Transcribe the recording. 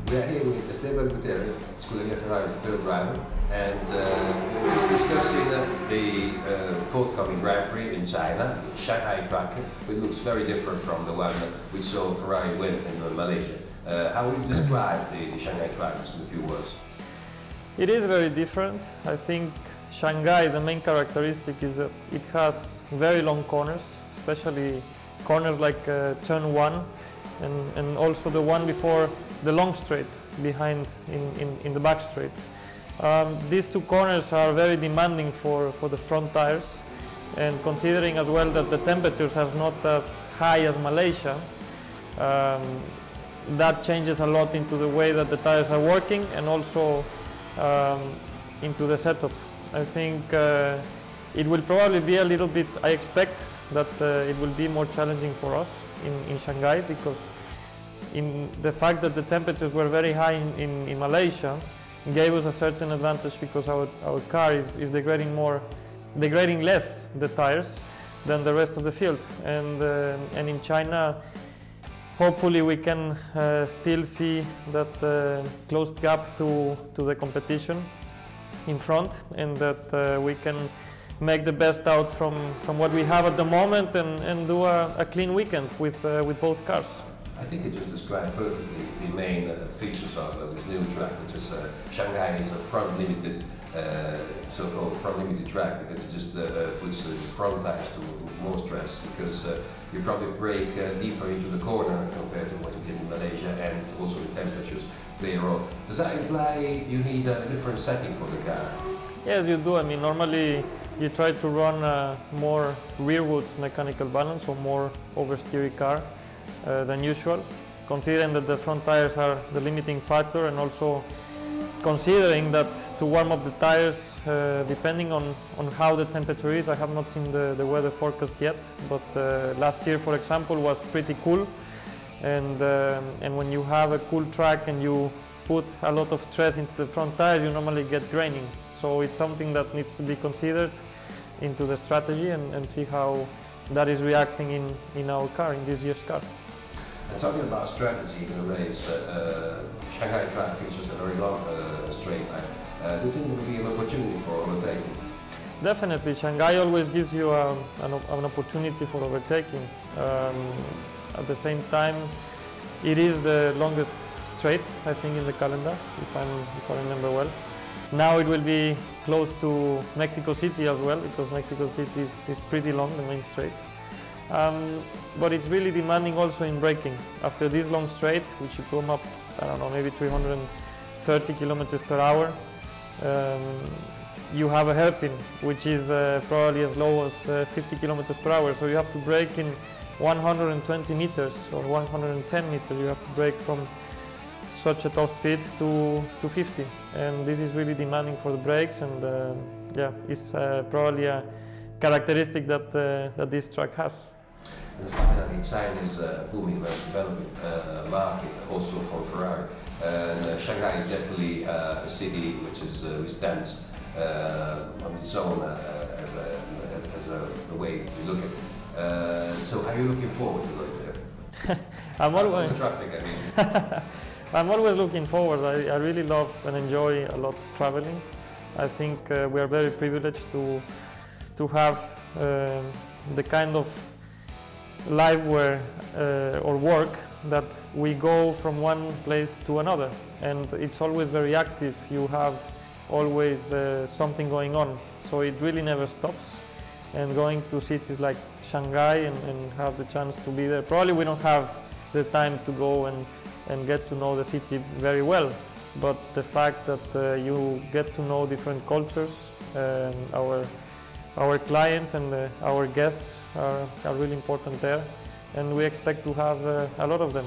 We are here with S.p.A, Scuderia Ferrari's third driver, and we're just discussing the forthcoming Grand Prix in China, Shanghai track, which looks very different from the one we saw Ferrari win in Malaysia. How would you describe the Shanghai track in a few words? It is very different. I think Shanghai, the main characteristic is that it has very long corners, especially corners like turn 1 and also the one before the long straight behind in the back straight. These two corners are very demanding for the front tires, and considering as well that the temperatures are not as high as Malaysia, that changes a lot into the way that the tires are working and also into the setup. I think it will probably be a little bit, I expect that it will be more challenging for us in Shanghai, because in the fact that the temperatures were very high in Malaysia gave us a certain advantage, because our car is degrading less the tires than the rest of the field, and in China hopefully we can still see that closed gap to the competition in front, and that we can make the best out from what we have at the moment and do a clean weekend with both cars. I think you just described perfectly the main features of this new track, which is Shanghai is a front-limited, so-called front-limited track, because it just puts the front tires to more stress, because you probably brake deeper into the corner compared to what you did in Malaysia, and also the temperatures play a role. Does that imply you need a different setting for the car? Yes, you do. I mean, normally you try to run a more rearwards mechanical balance, or more oversteery car than usual, considering that the front tires are the limiting factor, and also considering that to warm up the tires, depending on how the temperature is. I have not seen the weather forecast yet, but last year, for example, was pretty cool, and when you have a cool track and you put a lot of stress into the front tires, you normally get graining. So it's something that needs to be considered into the strategy, and see how that is reacting in our car, in this year's car. And talking about strategy in a race, Shanghai track features a very long straight line. Do you think there will be an opportunity for overtaking? Definitely, Shanghai always gives you an opportunity for overtaking. At the same time, it is the longest straight, I think, in the calendar, if I remember well. Now it will be close to Mexico City as well, because Mexico City is pretty long, the main straight. But it's really demanding also in braking. After this long straight, which you come up, I don't know, maybe 330 kilometers per hour, you have a hairpin, which is probably as low as 50 kilometers per hour. So you have to brake in 120 meters or 110 meters. You have to brake from such a top speed to 50, and this is really demanding for the brakes, and yeah, it's probably a characteristic that this track has. And finally, China is a booming, developing market also for Ferrari, and Shanghai is definitely a city which stands on its own as a way to look at it. So are you looking forward to going there? I'm always the traffic, I mean. I'm always looking forward. I really love and enjoy a lot traveling. I think we are very privileged to have the kind of life or work that we go from one place to another, and it's always very active. You have always something going on, so it really never stops. And going to cities like Shanghai and have the chance to be there, probably we don't have the time to go and get to know the city very well, but the fact that you get to know different cultures, our clients and our guests are really important there, and we expect to have a lot of them.